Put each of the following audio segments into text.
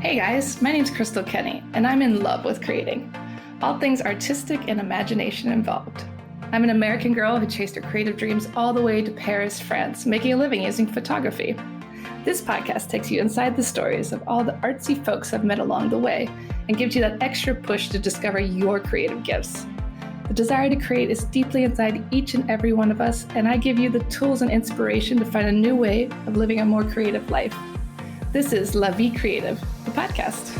Hey guys, my name's Crystal Kenny, and I'm in love with creating. All things artistic and imagination involved. I'm an American girl who chased her creative dreams all the way to Paris, France, making a living using photography. This podcast takes you inside the stories of all the artsy folks I've met along the way and gives you that extra push to discover your creative gifts. The desire to create is deeply inside each and every one of us, and I give you the tools and inspiration to find a new way of living a more creative life. This is La Vie Creative, the podcast.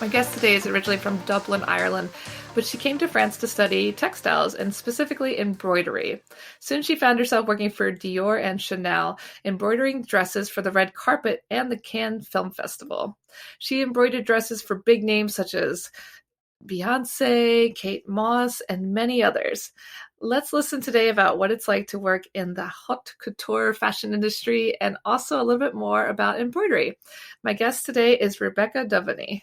My guest today is originally from Dublin, Ireland, but she came to France to study textiles and specifically embroidery. Soon she found herself working for Dior and Chanel, embroidering dresses for the red carpet and the Cannes Film Festival. She embroidered dresses for big names such as Beyonce, Kate Moss, and many others. Let's listen today about what it's like to work in the haute couture fashion industry and also a little bit more about embroidery. My guest today is Rebecca Devaney.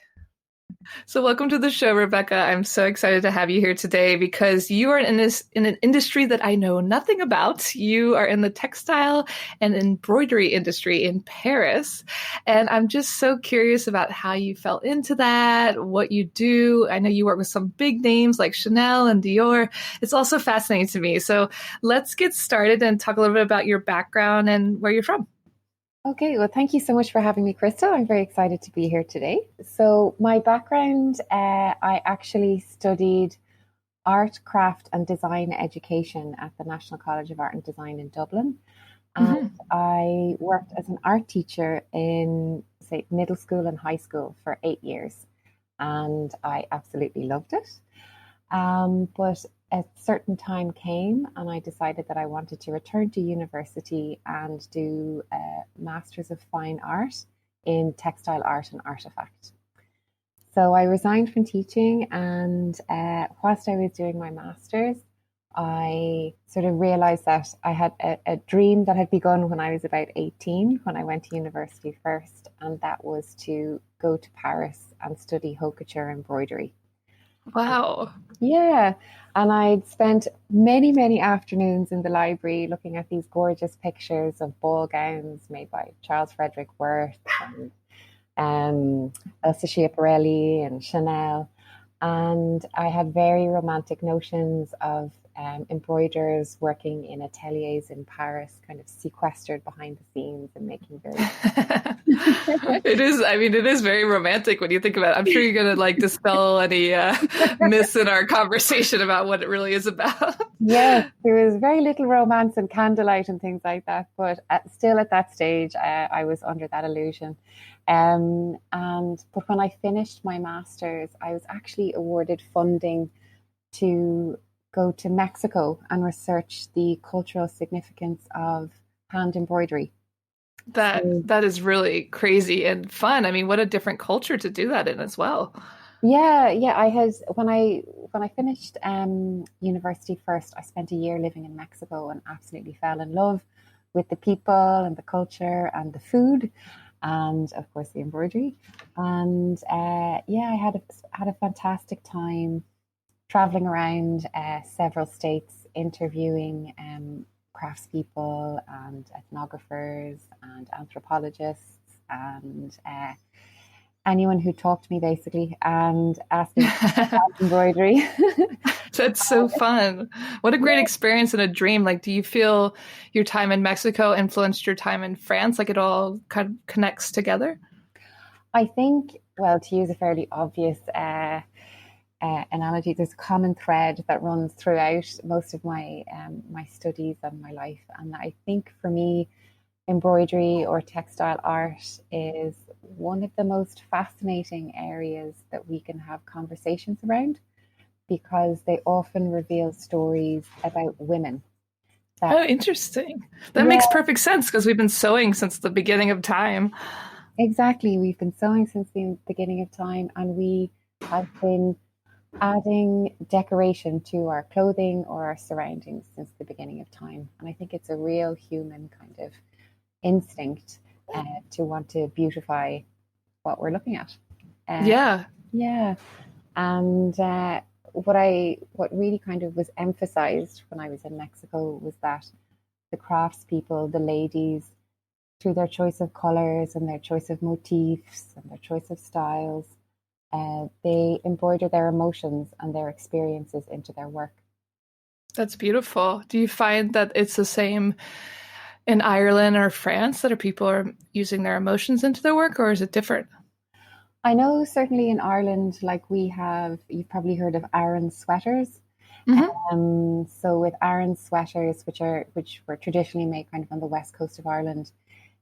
So welcome to the show, Rebecca. I'm so excited to have you here today because you are in an industry that I know nothing about. You are in the textile and embroidery industry in Paris. And I'm just so curious about how you fell into that, what you do. I know you work with some big names like Chanel and Dior. It's also fascinating to me. So let's get started and talk a little bit about your background and where you're from. Okay, well, thank you so much for having me, Crystal. I'm very excited to be here today. So my background, I actually studied art, craft and design education at the National College of Art and Design in Dublin. And I worked as an art teacher in, say, middle school and high school for 8 years. And I absolutely loved it. But a certain time came and I decided that I wanted to return to university and do a Masters of Fine Art in Textile Art and Artefact. So I resigned from teaching, and whilst I was doing my Masters, I sort of realized that I had a dream that had begun when I was about 18, when I went to university first, and that was to go to Paris and study Haute Couture embroidery. Wow. Yeah. And I'd spent many, many afternoons in the library looking at these gorgeous pictures of ball gowns made by Charles Frederick Worth and Elsa Schiaparelli and Chanel. And I had very romantic notions of embroiderers working in ateliers in Paris, kind of sequestered behind the scenes and making very... It is very romantic when you think about it. I'm sure you're going to dispel any myths in our conversation about what it really is about. Yes, there was very little romance and candlelight and things like that, but still at that stage, I was under that illusion. But when I finished my Masters, I was actually awarded funding to go to Mexico and research the cultural significance of hand embroidery. That is really crazy and fun. I mean, what a different culture to do that in as well. Yeah. I had when I finished university first, I spent a year living in Mexico and absolutely fell in love with the people and the culture and the food, and of course the embroidery. And I had a fantastic time traveling around several states, interviewing craftspeople and ethnographers and anthropologists and anyone who talked to me basically and asked me about embroidery. That's so fun. What a great experience and a dream. Do you feel your time in Mexico influenced your time in France? It all kind of connects together? I think, well, to use a fairly obvious analogy, there's a common thread that runs throughout most of my my studies and my life, and I think for me embroidery or textile art is one of the most fascinating areas that we can have conversations around, because they often reveal stories about women. Interesting. That makes perfect sense, because we've been sewing since the beginning of time. Exactly, we've been sewing since the beginning of time, and we have been adding decoration to our clothing or our surroundings since the beginning of time. And I think it's a real human kind of instinct to want to beautify what we're looking at. Yeah. And what really kind of was emphasized when I was in Mexico was that the craftspeople, the ladies, through their choice of colors and their choice of motifs and their choice of styles, they embroider their emotions and their experiences into their work. That's beautiful. Do you find that it's the same in Ireland or France, that people are using their emotions into their work, or is it different? I know certainly in Ireland, like you've probably heard of Aran sweaters. So with Aran sweaters, which were traditionally made kind of on the west coast of Ireland,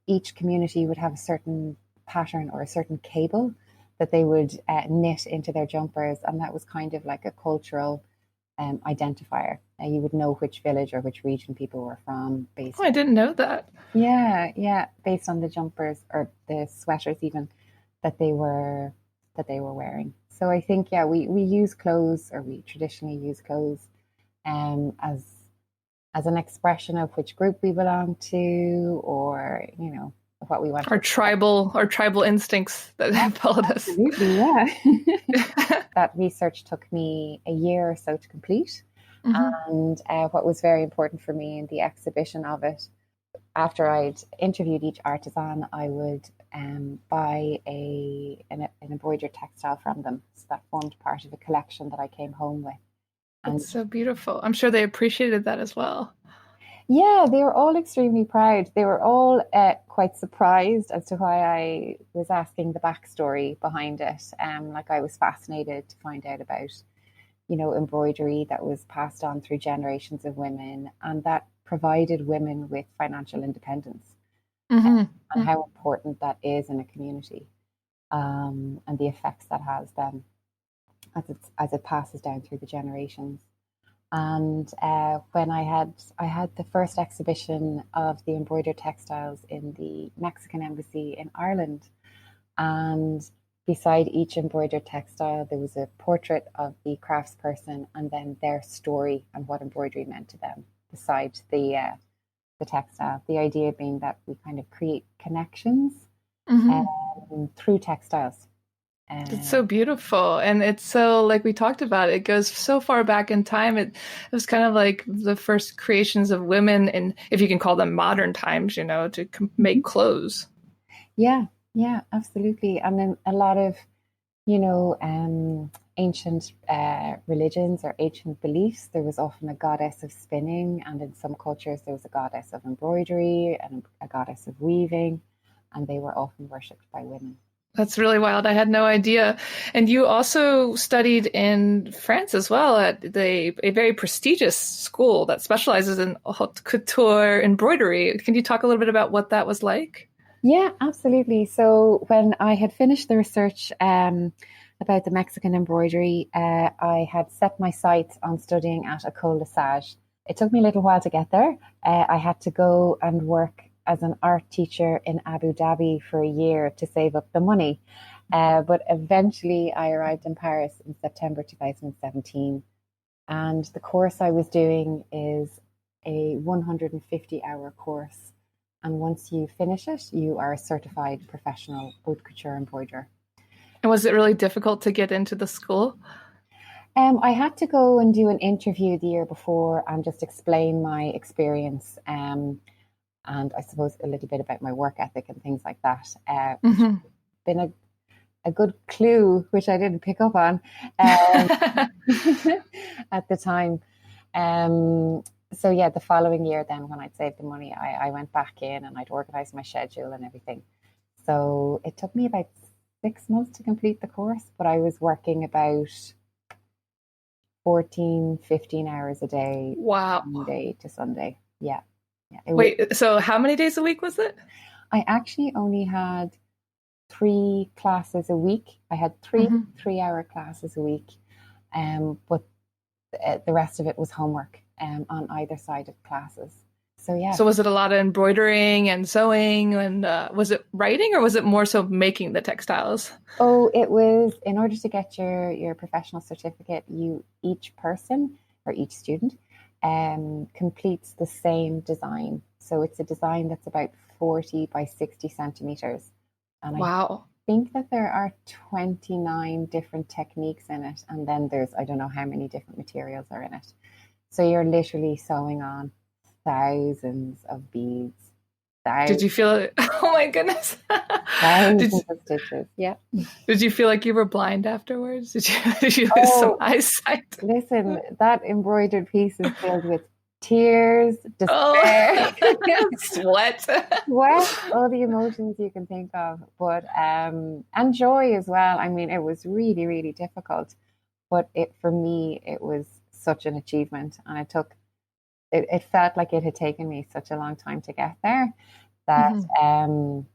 each community would have a certain pattern or a certain cable that they would knit into their jumpers, and that was kind of like a cultural identifier. You would know which village or which region people were from based. Oh, I didn't know that. Yeah, based on the jumpers or the sweaters even that they were wearing. So I think we use clothes, or we traditionally use clothes as an expression of which group we belong to, or what we want. Our tribal instincts that have followed us. Absolutely, yeah. That research took me a year or so to complete. And what was very important for me in the exhibition of it, after I'd interviewed each artisan, I would buy an embroidered textile from them. So that formed part of a collection that I came home with. And it's so beautiful. I'm sure they appreciated that as well. Yeah, they were all extremely proud. They were all quite surprised as to why I was asking the backstory behind it. Like I was fascinated to find out about, embroidery that was passed on through generations of women, and that provided women with financial independence, and how important that is in a community, and the effects that has then as it passes down through the generations. And when I had the first exhibition of the embroidered textiles in the Mexican embassy in Ireland, and beside each embroidered textile there was a portrait of the craftsperson and then their story and what embroidery meant to them beside the textile. The idea being that we kind of create connections through textiles. It's so beautiful. And it's so, like we talked about, it goes so far back in time. It was kind of like the first creations of women, and if you can call them modern times, to make clothes. Yeah, absolutely. And then a lot of, ancient religions or ancient beliefs, there was often a goddess of spinning, and in some cultures there was a goddess of embroidery and a goddess of weaving, and they were often worshipped by women. That's really wild. I had no idea. And you also studied in France as well at a very prestigious school that specializes in haute couture embroidery. Can you talk a little bit about what that was like? Yeah, absolutely. So when I had finished the research about the Mexican embroidery, I had set my sights on studying at École Lesage. It took me a little while to get there. I had to go and work as an art teacher in Abu Dhabi for a year to save up the money. But eventually I arrived in Paris in September 2017. And the course I was doing is a 150-hour course. And once you finish it, you are a certified professional haute couture embroiderer. And was it really difficult to get into the school? I had to go and do an interview the year before and just explain my experience. And I suppose a little bit about my work ethic and things like that. Which has been a good clue, which I didn't pick up on at the time. So yeah, the following year then, when I'd saved the money, I went back in and I'd organized my schedule and everything. So it took me about 6 months to complete the course, but I was working about 14, 15 hours a day. Wow. Monday to Sunday. Yeah. Wait, so how many days a week was it? I actually only had 3 classes a week. I had 3 3-hour classes a week, but the rest of it was homework on either side of classes. So yeah. So was it a lot of embroidering and sewing, and was it writing, or was it more so making the textiles? Oh, it was, in order to get your professional certificate, each person or each student completes the same design. So it's a design that's about 40 by 60 centimeters. And wow. think that there are 29 different techniques in it, and then there's I don't know how many different materials are in it. So you're literally sewing on thousands of beads, Did thousands, you feel it? Oh my goodness. Did thousands of stitches. Yeah. did you feel like you were blind afterwards? Did you lose some Oh, eyesight? listen, that embroidered piece is filled with tears, despair, Oh, sweat. sweat, all the emotions you can think of, but and joy as well. I mean, it was really, really difficult, but it for me it was such an achievement, and it felt like it had taken me such a long time to get there that Mhm.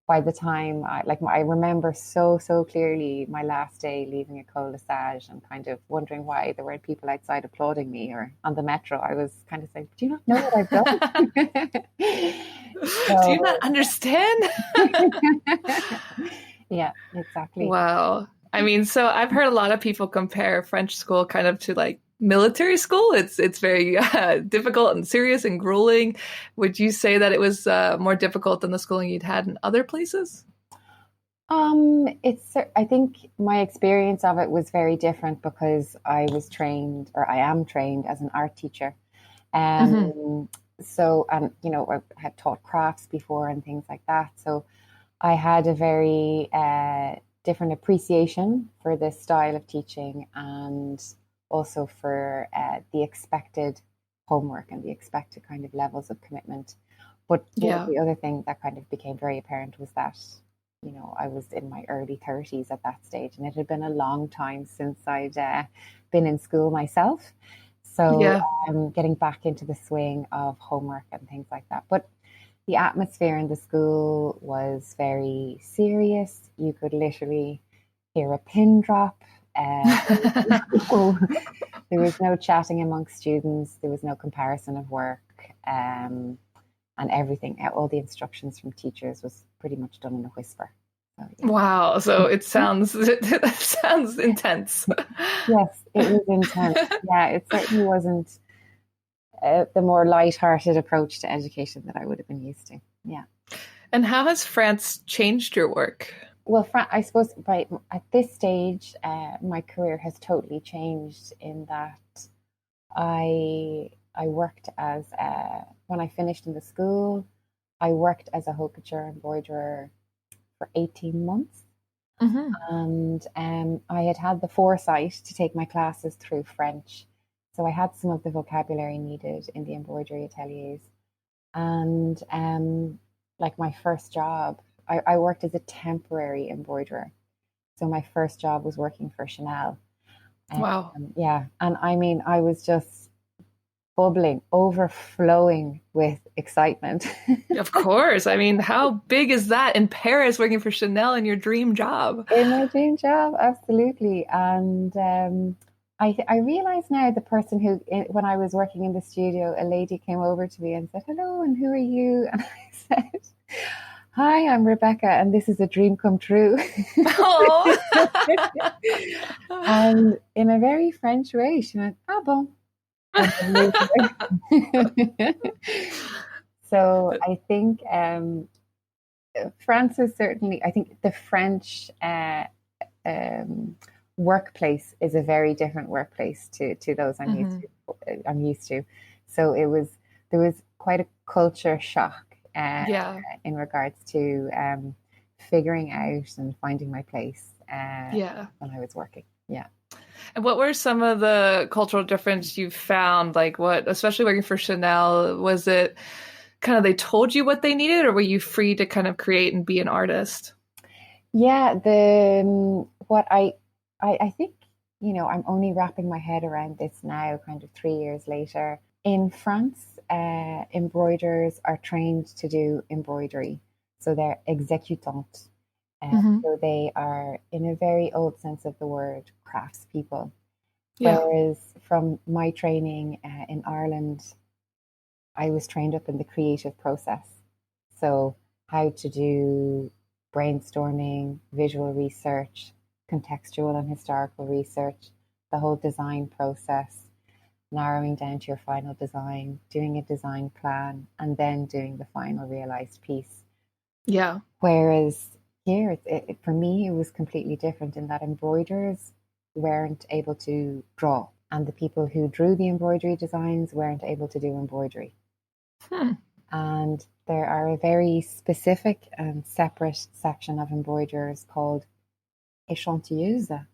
by the time I remember so clearly my last day leaving École Lesage and kind of wondering why there weren't people outside applauding me or on the metro. I was kind of saying, "Do you not know what I've done?" Do you not So understand? yeah, exactly. Wow. I mean, so I've heard a lot of people compare French school kind of to like military school. It's very difficult and serious and grueling. Would you say that it was more difficult than the schooling you'd had in other places? I think my experience of it was very different because I was trained, or I am trained as an art teacher. Hmm. Um, so, and you know, I had taught crafts before and things like that. So I had a very different appreciation for this style of teaching and also for the expected homework and the expected kind of levels of commitment. But Yeah. the other thing that kind of became very apparent was that, you know, I was in my early 30s at that stage, and it had been a long time since I'd been in school myself. So Yeah. getting back into the swing of homework and things like that. But the atmosphere in the school was very serious. You could literally hear a pin drop. No, there was no chatting amongst students. There was no comparison of work. And everything, all the instructions from teachers was pretty much done in a whisper. So, yeah. Wow. So it sounds it sounds intense. Yes, it was intense. Yeah, it certainly wasn't the more light-hearted approach to education that I would have been used to. Yeah. And how has France changed your work? Well, I suppose at this stage, my career has totally changed in that I worked as when I finished in the school, I worked as a haute couture embroiderer for 18 months. Hmm. And I had had the foresight to take my classes through French. So I had some of the vocabulary needed in the embroidery ateliers. And like my first job, I worked as a temporary embroiderer. So my first job was working for Chanel. Wow. Yeah. And I mean, I was just bubbling, overflowing with excitement. Of course. I mean, how big is that in Paris working for Chanel in your dream job? In my dream job, absolutely. And I realize now the person who, when I was working in the studio, a lady came over to me and said, "Hello, and who are you?" And I said, "Hi, I'm Rebecca, and this is a dream come true." Oh. And in a very French way, she went, "Ah bon." And then moved away. So I think France is certainly, I think the French um, workplace is a very different workplace to those Hmm. I'm used to. So there was quite a culture shock Yeah. in regards to figuring out and finding my place Yeah. when I was working. Yeah. And what were some of the cultural difference you found? Like what, especially working for Chanel, was it kind of they told you what they needed, or were you free to kind of create and be an artist? Yeah, the what I think, you know, I'm only wrapping my head around this now, kind of 3 years later. In France, embroiderers are trained to do embroidery, so they're exécutantes. Hmm. So they are, in a very old sense of the word, craftspeople. Yeah. Whereas from my training in Ireland, I was trained up in the creative process. So, how to do brainstorming, visual research, contextual and historical research, the whole design process, narrowing down to your final design, doing a design plan, and then doing the final realized piece. Yeah. Whereas Here, for me, it was completely different in that embroiderers weren't able to draw, and the people who drew the embroidery designs weren't able to do embroidery. Hmm. And there are a very specific and separate section of embroiderers called échantilleuses,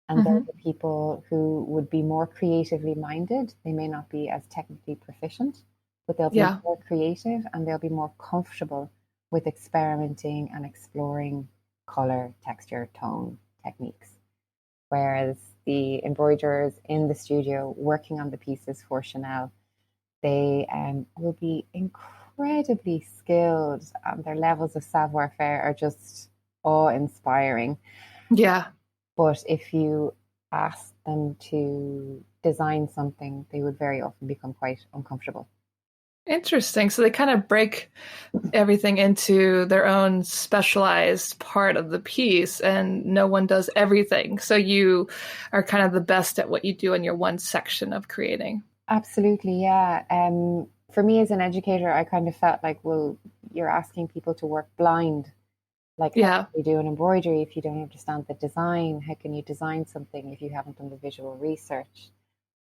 and they're Mm-hmm. the people who would be more creatively minded. They may not be as technically proficient, but they'll be Yeah. more creative and they'll be more comfortable with experimenting and exploring color, texture, tone techniques. Whereas the embroiderers in the studio working on the pieces for Chanel, they will be incredibly skilled, and their levels of savoir faire are just awe-inspiring. Yeah. But if you ask them to design something, they would very often become quite uncomfortable. Interesting. So they kind of break everything into their own specialized part of the piece, and no one does everything. So you are kind of the best at what you do in your one section of creating. Absolutely, yeah. For me as an educator, I kind of felt like, well, you're asking people to work blind. Like, how Yeah. can you do an embroidery if you don't understand the design? How can you design something if you haven't done the visual research?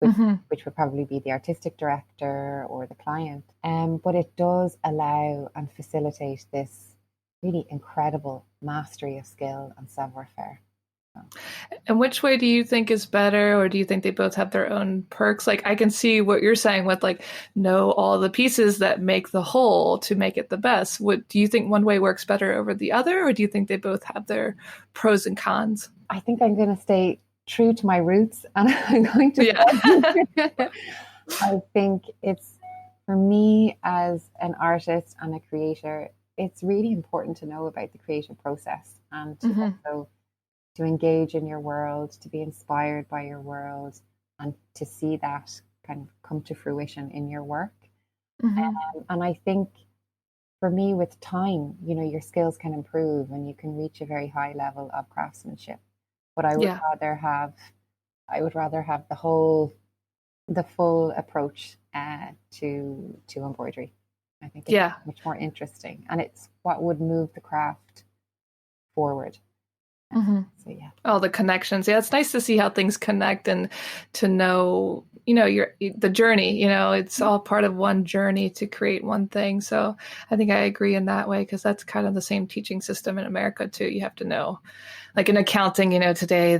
Which, Hmm. which would probably be the artistic director or the client. But it does allow and facilitate this really incredible mastery of skill and savoir faire. And which way do you think is better, or do you think they both have their own perks? Like I can see what you're saying with like know all the pieces that make the whole to make it the best. What do you think one way works better over the other, or do you think they both have their pros and cons? I think I'm going to stay true to my roots, and I'm going to Yeah. say I think it's, for me as an artist and a creator, it's really important to know about the creative process and to Hmm. also to engage in your world, to be inspired by your world, and to see that kind of come to fruition in your work. Hmm. And I think for me, with time, your skills can improve and you can reach a very high level of craftsmanship. But Yeah. I would rather have the full approach to embroidery. I think it's Yeah. much more interesting, and it's what would move the craft forward. Hmm. So yeah. All the connections. Yeah, it's nice to see how things connect and to know, your the journey, it's all part of one journey to create one thing. So I think I agree in that way because that's kind of the same teaching system in America too. You have to know like in accounting, today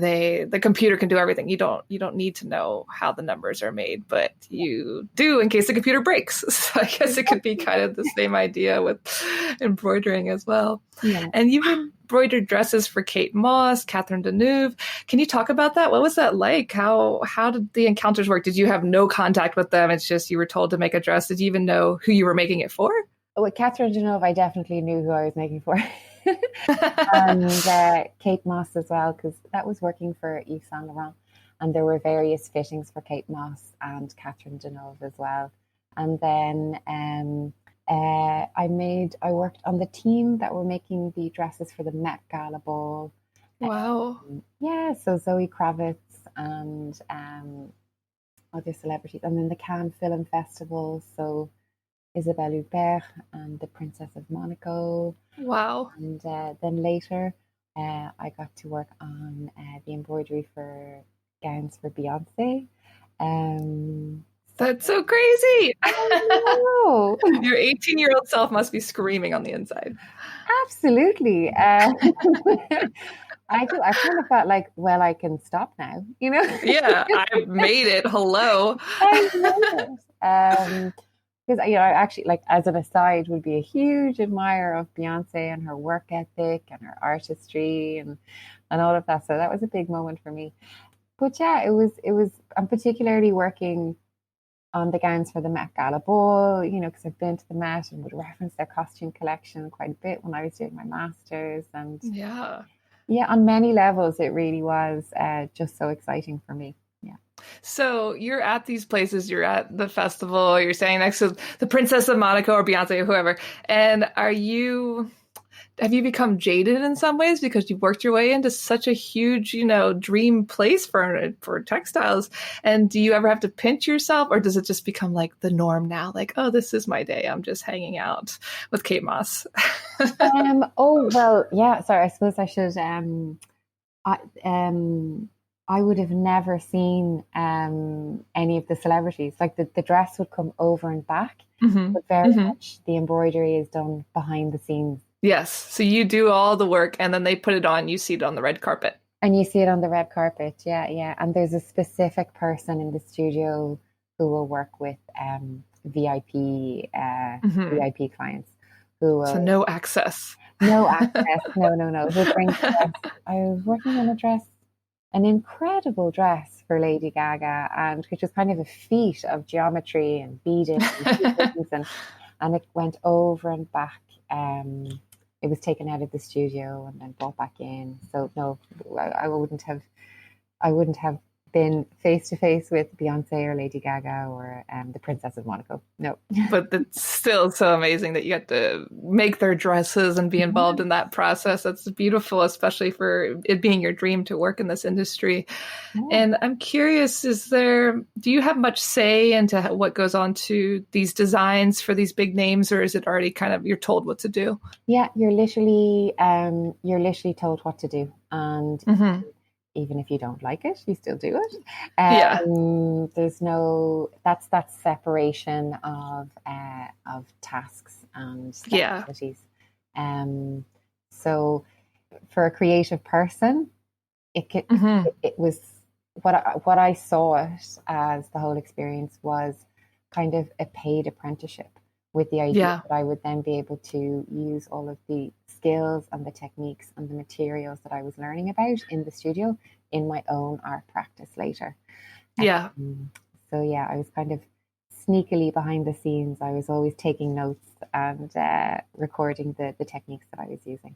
the computer can do everything. You don't need to know how the numbers are made, but you do in case the computer breaks. So I guess it could be kind of the same idea with embroidering as well. Yeah. And you've embroidered dresses for Kate Moss, Catherine Deneuve. Can you talk about that? What was that like? How did the encounters work? Did you have no contact with them? It's just you were told to make a dress. Did you even know who you were making it for? With Catherine Deneuve, I definitely knew who I was making for. And Kate Moss as well, because that was working for Yves Saint Laurent. And there were various fittings for Kate Moss and Catherine Deneuve as well. And then I worked on the team that were making the dresses for the Met Gala ball. Wow. Yeah, so Zoe Kravitz and other celebrities. And then the Cannes Film Festival, so Isabelle Huppert and the Princess of Monaco. Wow. And then later, I got to work on the embroidery for gowns for Beyonce. Um, That's so crazy. oh, Your 18-year-old self must be screaming on the inside. absolutely. I do. I kind of felt like, well, I can stop now, Yeah, I made it. Hello. I know it. Because I actually, like, as an aside, would be a huge admirer of Beyonce and her work ethic and her artistry and all of that. So that was a big moment for me. But yeah, it was. I'm particularly working on the gowns for the Met Gala ball, because I've been to the Met and would reference their costume collection quite a bit when I was doing my masters. And Yeah. yeah, on many levels, it really was just so exciting for me. Yeah. So you're at these places, you're at the festival, you're standing next to the Princess of Monaco or Beyonce or whoever. And are you have you become jaded in some ways because you worked your way into such a huge, dream place for textiles? And do you ever have to pinch yourself, or does it just become like the norm now? Like, oh, this is my day. I'm just hanging out with Kate Moss. Oh well, yeah. Sorry, I suppose I should. I I would have never seen any of the celebrities. Like the dress would come over and back, Hmm. but very Hmm. much the embroidery is done behind the scenes. Yes. So you do all the work and then they put it on, you see it on the red carpet. And you see it on the red carpet, yeah, yeah. And there's a specific person in the studio who will work with VIP Hmm. VIP clients who So will no access. no access, no. Who brings the dress. I was working on a dress, an incredible dress for Lady Gaga, and which was kind of a feat of geometry and beading and sequins, and it went over and back. It was taken out of the studio and then brought back in. So no, I wouldn't have been face to face with Beyonce or Lady Gaga or the Princess of Monaco. No. But it's still so amazing that you get to make their dresses and be involved in that process. That's beautiful, especially for it being your dream to work in this industry. Yeah. And I'm curious, do you have much say into what goes on to these designs for these big names, or is it already kind of you're told what to do? Yeah, you're literally told what to do, and Hmm. even if you don't like it, you still do it. Yeah. There's no that's that separation of tasks and Yeah. responsibilities. Um, so for a creative person, it could, Hmm. it was what I saw it as the whole experience was kind of a paid apprenticeship with the idea Yeah. that I would then be able to use all of the skills and the techniques and the materials that I was learning about in the studio in my own art practice later. Yeah. Um, so yeah, I was kind of sneakily behind the scenes. I was always taking notes and recording the techniques that I was using.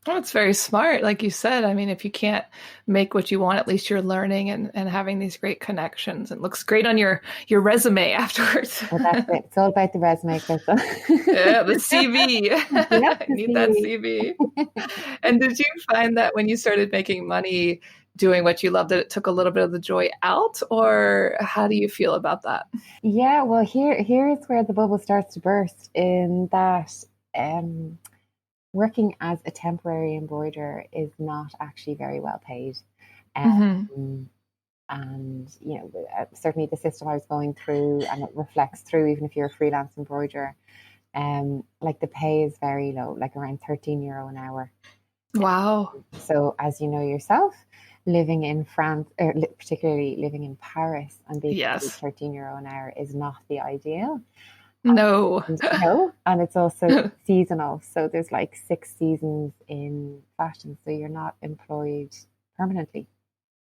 Oh, it's very smart. Like you said, I mean, if you can't make what you want, at least you're learning and having these great connections. It looks great on your resume afterwards. Well, that's it. It's all about the resume, Crystal. Yeah, the CV. Yep, I the need that CV. CV. And did you find that when you started making money doing what you loved, that it took a little bit of the joy out, or how do you feel about that? Yeah, well, here is where the bubble starts to burst in that um, working as a temporary embroiderer is not actually very well paid. Hmm. Um, and, certainly the system I was going through, and it reflects through even if you're a freelance embroiderer, like the pay is very low, like around €13 an hour. Wow. So, as you know yourself, living in France, or particularly living in Paris and being paid Yes. €13 an hour is not the ideal. No. And, no, and it's also seasonal. So there's like 6 seasons in fashion, so you're not employed permanently.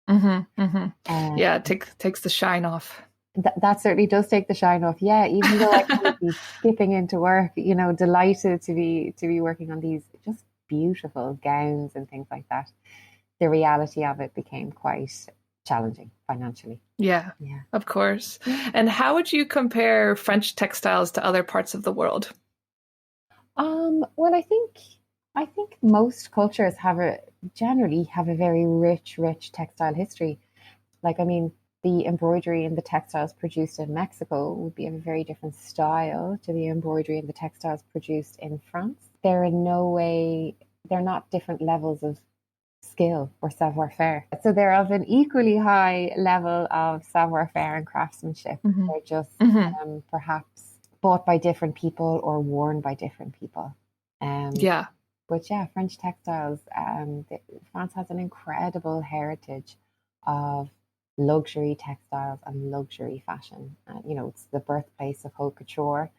Hmm. Hmm. Uh, Yeah, takes the shine off. that certainly does take the shine off. Yeah, even though I could be skipping into work, delighted to be working on these just beautiful gowns and things like that. The reality of it became quite challenging financially. Yeah, Yeah. of course. And how would you compare French textiles to other parts of the world? Well, I think most cultures generally have a very rich textile history. Like, I mean, the embroidery and the textiles produced in Mexico would be of a very different style to the embroidery and the textiles produced in France. They're in no way, they're not different levels of skill or savoir-faire. So they're of an equally high level of savoir-faire and craftsmanship. Hmm. They're just Hmm. perhaps bought by different people or worn by different people. Um, Yeah. but yeah, French textiles, France has an incredible heritage of luxury textiles and luxury fashion. It's the birthplace of haute couture.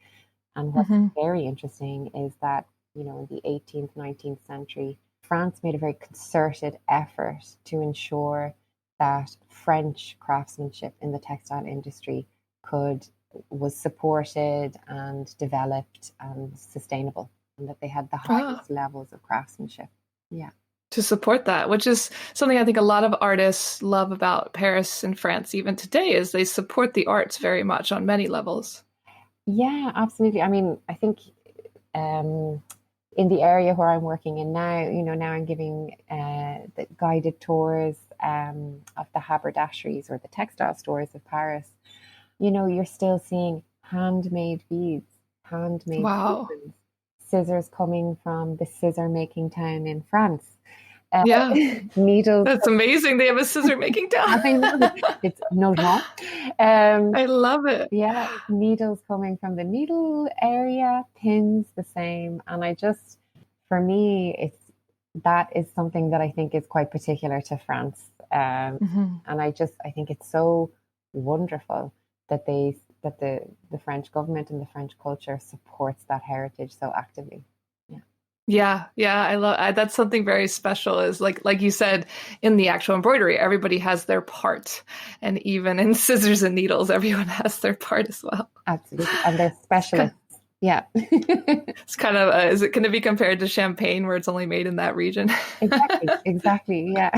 And what's Hmm. very interesting is that, in the 18th, 19th century, France made a very concerted effort to ensure that French craftsmanship in the textile industry was supported and developed and sustainable, and that they had the Ah, highest levels of craftsmanship. Yeah. to support that, which is something I think a lot of artists love about Paris and France even today, is they support the arts very much on many levels. Yeah, absolutely. I mean, I think um, in the area where I'm working in now, now I'm giving the guided tours of the haberdasheries or the textile stores of Paris. You're still seeing handmade beads, handmade Wow. ribbons, scissors coming from the scissor making town in France. Uh, Yeah. Needles. That's amazing. They have a scissor making town. I know it's no wrong. I love it. Yeah, needles coming from the needle area, pins the same, and for me, that is something that I think is quite particular to France, Mhm. and I think it's so wonderful that the French government and the French culture supports that heritage so actively. Yeah. Yeah, yeah, that's something very special is like you said in the actual embroidery, everybody has their part. And even in scissors and needles, everyone has their part as well. Absolutely. And they're specialists. Yeah. It's kind of is it going to be compared to champagne where it's only made in that region? Exactly. Yeah.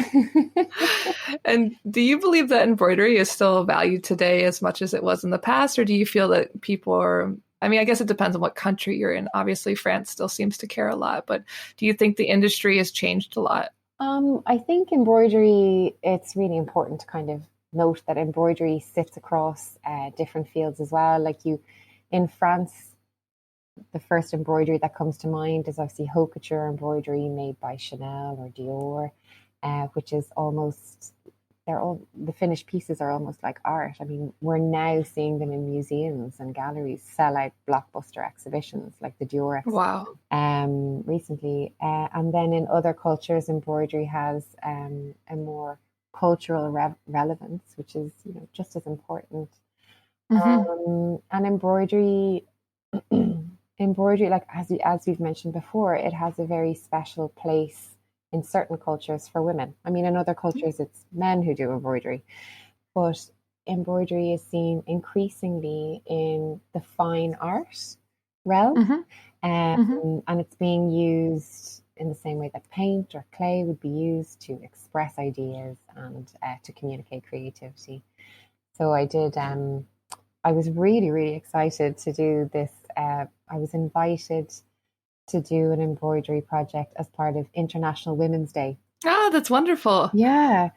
And do you believe that embroidery is still valued today as much as it was in the past, or do you feel that people are, I mean, I guess it depends on what country you're in. Obviously, France still seems to care a lot, but do you think the industry has changed a lot? I think embroidery, it's really important to kind of note that embroidery sits across different fields as well. In France, the first embroidery that comes to mind is obviously Haute Couture embroidery made by Chanel or Dior, which is almost, the finished pieces are almost like art. I mean, we're now seeing them in museums and galleries sell out blockbuster exhibitions like the Dior Wow. exhibition recently. And then in other cultures, embroidery has a more cultural relevance, which is just as important. Hmm. And embroidery, embroidery, like as we've mentioned before, it has a very special place in certain cultures for women. I mean, in other cultures, it's men who do embroidery, but embroidery is seen increasingly in the fine art realm, Hmm. Hmm. and it's being used in the same way that paint or clay would be used to express ideas and to communicate creativity. So I was really, really excited to do this. I was invited to do an embroidery project as part of International Women's Day. Oh, that's wonderful. Yeah.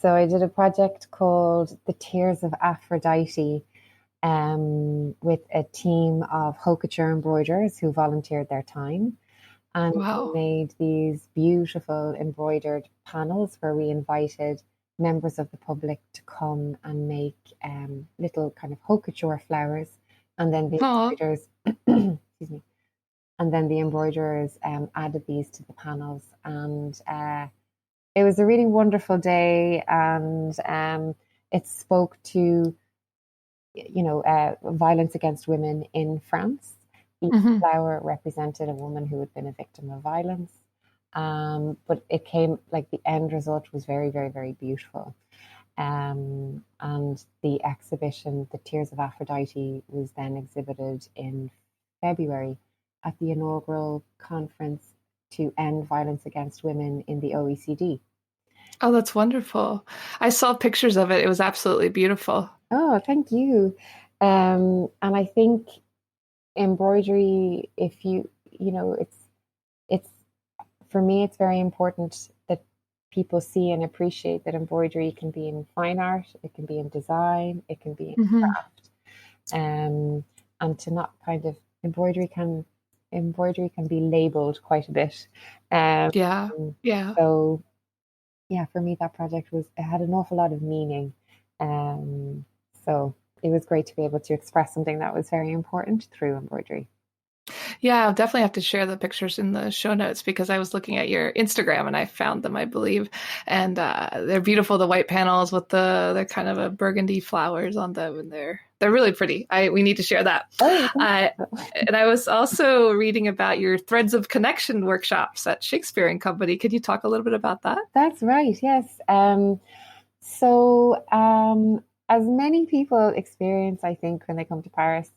So I did a project called The Tears of Aphrodite with a team of haute couture embroiderers who volunteered their time. And we Wow. made these beautiful embroidered panels where we invited members of the public to come and make little kind of haute couture flowers. And then the Oh, embroiderers, excuse me, and then the embroiderers added these to the panels. And it was a really wonderful day, and it spoke to violence against women in France. Each hmm. flower represented a woman who had been a victim of violence. But it came like the end result was very, very, very beautiful. And the exhibition, The Tears of Aphrodite, was then exhibited in February at the inaugural conference to end violence against women in the OECD. Oh, that's wonderful. I saw pictures of it. It was absolutely beautiful. Oh, thank you. And I think embroidery, if it's for me, it's very important that people see and appreciate that embroidery can be in fine art, it can be in design, it can be in Hmm. craft, and to not kind of embroidery can be labeled quite a bit. Um, Yeah. Yeah. so yeah, for me, that project it had an awful lot of meaning. Um, so it was great to be able to express something that was very important through embroidery. Yeah, I'll definitely have to share the pictures in the show notes because I was looking at your Instagram and I found them, I believe, and they're beautiful. The white panels with they're kind of a burgundy flowers on them, and they're really pretty. We need to share that. Oh, Uh, and I was also reading about your Threads of Connection workshops at Shakespeare and Company. Could you talk a little bit about that? that's right. Yes. As many people experience, I think, when they come to Paris,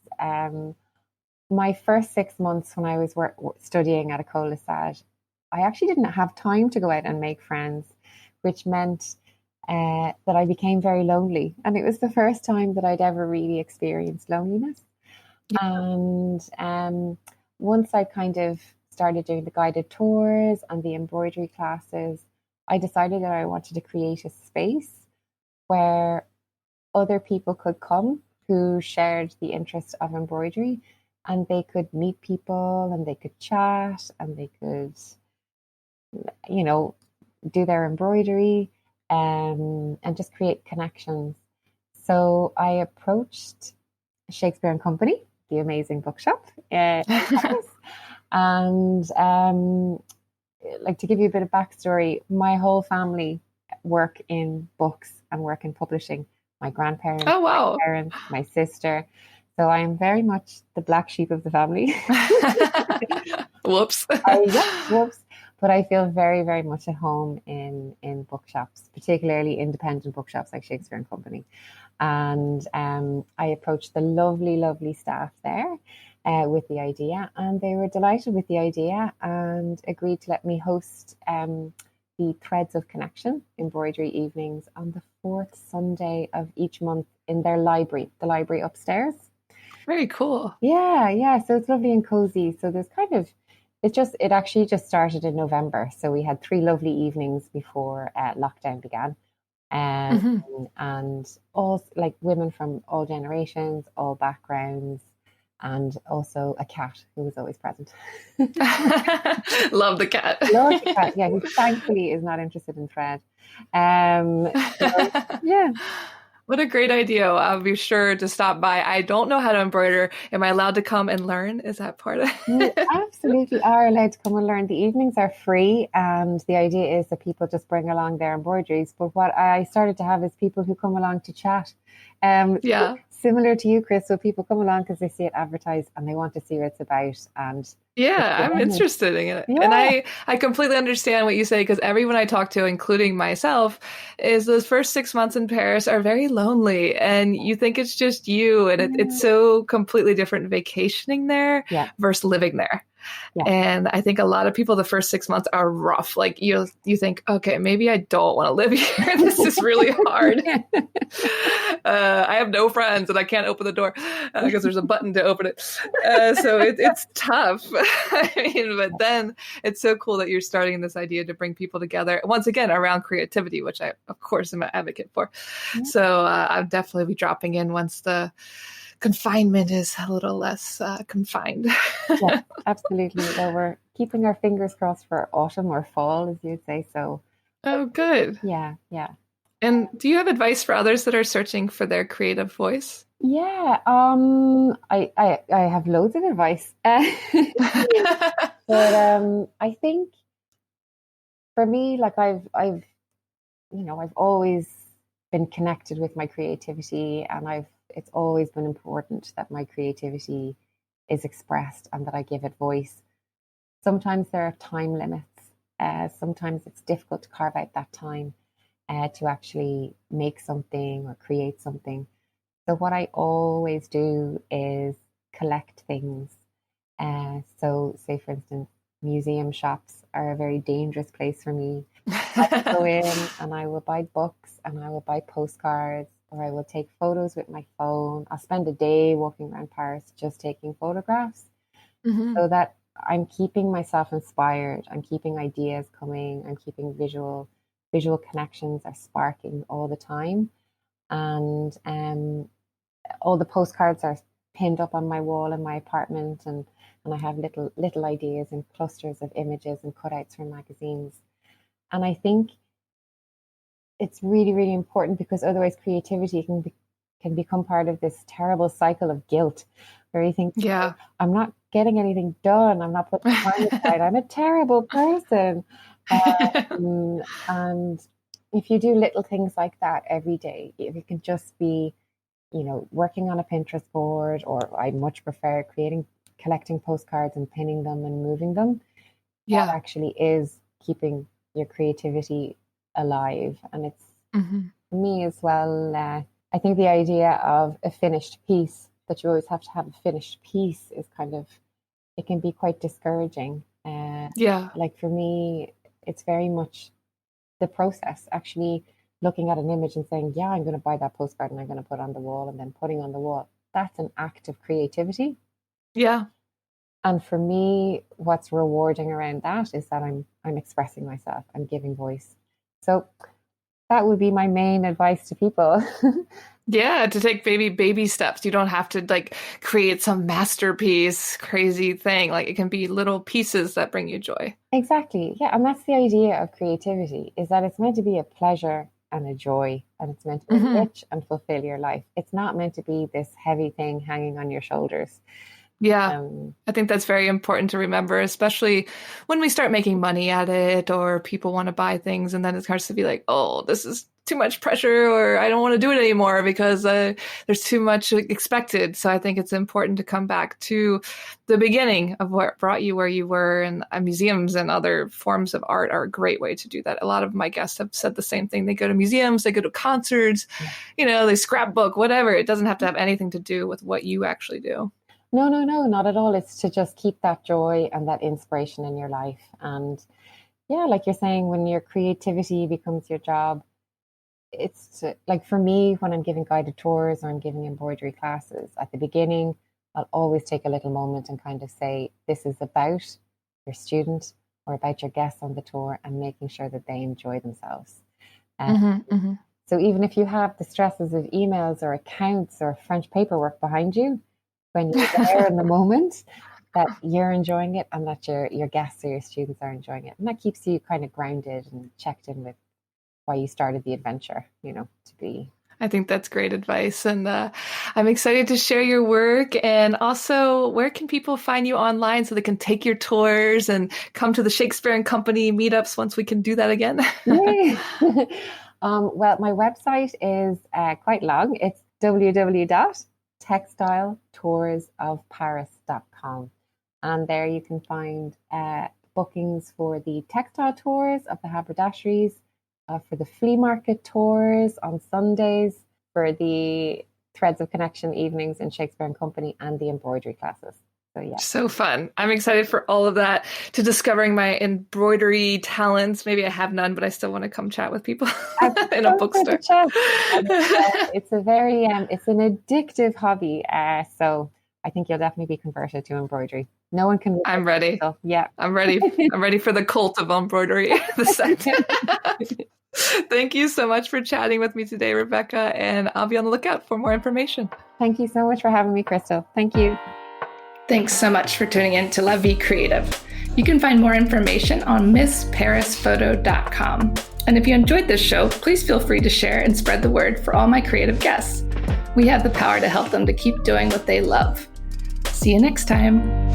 my first 6 months when I was studying at École Lesage, I actually didn't have time to go out and make friends, which meant that I became very lonely. And it was the first time that I'd ever really experienced loneliness. Yeah. And once I kind of started doing the guided tours and the embroidery classes, I decided that I wanted to create a space where other people could come who shared the interest of embroidery, and they could meet people and they could chat and they could, do their embroidery, and just create connections. So I approached Shakespeare and Company, the amazing bookshop, in Paris. And like, to give you a bit of backstory, my whole family work in books and work in publishing. My grandparents, Oh, wow. my parents, my sister. So I am very much the black sheep of the family. Whoops. Whoops. But I feel very, very much at home in bookshops, particularly independent bookshops like Shakespeare and Company. And I approached the lovely, lovely staff there with the idea, and they were delighted with the idea and agreed to let me host the Threads of Connection embroidery evenings on the fourth Sunday of each month in their library, the library upstairs. Very cool. Yeah. So it's lovely and cozy. So there's it actually just started in November. So we had 3 lovely evenings before lockdown began. And all, like, women from all generations, all backgrounds, and also a cat who was always present. Love the cat. Love the cat, yeah, who thankfully is not interested in thread. Yeah. What a great idea. I'll be sure to stop by. I don't know how to embroider. Am I allowed to come and learn? Is that part of it? You absolutely are allowed to come and learn. The evenings are free, and the idea is that people just bring along their embroideries. But what I started to have is people who come along to chat. Yeah. Similar to you, Chris. So people come along because they see it advertised and they want to see what it's about. And yeah, I'm interested in it. Yeah. And I completely understand what you say, because everyone I talk to, including myself, is those first 6 months in Paris are very lonely, and you think it's just you, and it's so completely different vacationing there versus living there. Yeah. And I think a lot of people, the first 6 months are rough. Like, you think, okay, maybe I don't want to live here. This is really hard. I have no friends and I can't open the door because there's a button to open it. So it's tough. I mean, but then it's so cool that you're starting this idea to bring people together once again around creativity, which I, of course, am an advocate for. Yeah. So I'll definitely be dropping in once the confinement is a little less confined. Yeah, absolutely. Well, we're keeping our fingers crossed for autumn or fall, as you'd say. So, oh, good. Yeah. And do you have advice for others that are searching for their creative voice? Yeah, I have loads of advice, but I think for me, like, I've always been connected with my creativity, and it's always been important that my creativity is expressed and that I give it voice. Sometimes there are time limits. Sometimes it's difficult to carve out that time to actually make something or create something. So what I always do is collect things. So say, for instance, museum shops are a very dangerous place for me. I go in and I will buy books and I will buy postcards, or I will take photos with my phone. I'll spend a day walking around Paris just taking photographs, so that I'm keeping myself inspired. I'm keeping ideas coming. I'm keeping visual connections are sparking all the time. And all the postcards are pinned up on my wall in my apartment, and I have little ideas and clusters of images and cutouts from magazines. And I think it's really, really important, because otherwise creativity can become part of this terrible cycle of guilt, where you think, I'm not getting anything done, I'm not putting time aside, I'm a terrible person. And if you do little things like that every day, if you can just be, working on a Pinterest board, or I much prefer collecting postcards and pinning them and moving them, that actually is keeping your creativity alive. And it's, for me as well, I think the idea of a finished piece, that you always have to have a finished piece, is it can be quite discouraging. Like, for me, it's very much the process, actually looking at an image and saying, I'm going to buy that postcard and I'm going to put on the wall, and then putting on the wall. That's an act of creativity. Yeah. And for me, what's rewarding around that is that I'm expressing myself, I'm giving voice. So that would be my main advice to people. Yeah, to take baby steps. You don't have to like create some masterpiece, crazy thing. Like it can be little pieces that bring you joy. Exactly. Yeah. And that's the idea of creativity, is that it's meant to be a pleasure and a joy, and it's meant to enrich and fulfill your life. It's not meant to be this heavy thing hanging on your shoulders. Yeah, I think that's very important to remember, especially when we start making money at it or people want to buy things and then it starts to be like, oh, this is too much pressure or I don't want to do it anymore because there's too much expected. So I think it's important to come back to the beginning of what brought you where you were, and museums and other forms of art are a great way to do that. A lot of my guests have said the same thing. They go to museums, they go to concerts, they scrapbook, whatever. It doesn't have to have anything to do with what you actually do. No, not at all. It's to just keep that joy and that inspiration in your life. And yeah, like you're saying, when your creativity becomes your job, like for me, when I'm giving guided tours or I'm giving embroidery classes, at the beginning, I'll always take a little moment and kind of say, this is about your student or about your guests on the tour, and making sure that they enjoy themselves. So even if you have the stresses of emails or accounts or French paperwork behind you, when you're there in the moment, that you're enjoying it and that your guests or your students are enjoying it. And that keeps you kind of grounded and checked in with why you started the adventure, to be. I think that's great advice. And I'm excited to share your work. And also, where can people find you online so they can take your tours and come to the Shakespeare and Company meetups once we can do that again? Well, my website is quite long. It's www.textiletoursofparis.com. And there you can find bookings for the textile tours of the haberdasheries, for the flea market tours on Sundays, for the Threads of Connection evenings in Shakespeare and Company, and the embroidery classes. So yeah. So fun. I'm excited for all of that, to discovering my embroidery talents. Maybe I have none, but I still want to come chat with people in a bookstore. It's a very, it's an addictive hobby. So I think you'll definitely be converted to embroidery. No one can. I'm ready. Yeah. I'm ready. I'm ready for the cult of embroidery. Thank you so much for chatting with me today, Rebecca, and I'll be on the lookout for more information. Thank you so much for having me, Crystal. Thank you. Thanks so much for tuning in to La Vie Creative. You can find more information on MissParisPhoto.com. And if you enjoyed this show, please feel free to share and spread the word for all my creative guests. We have the power to help them to keep doing what they love. See you next time.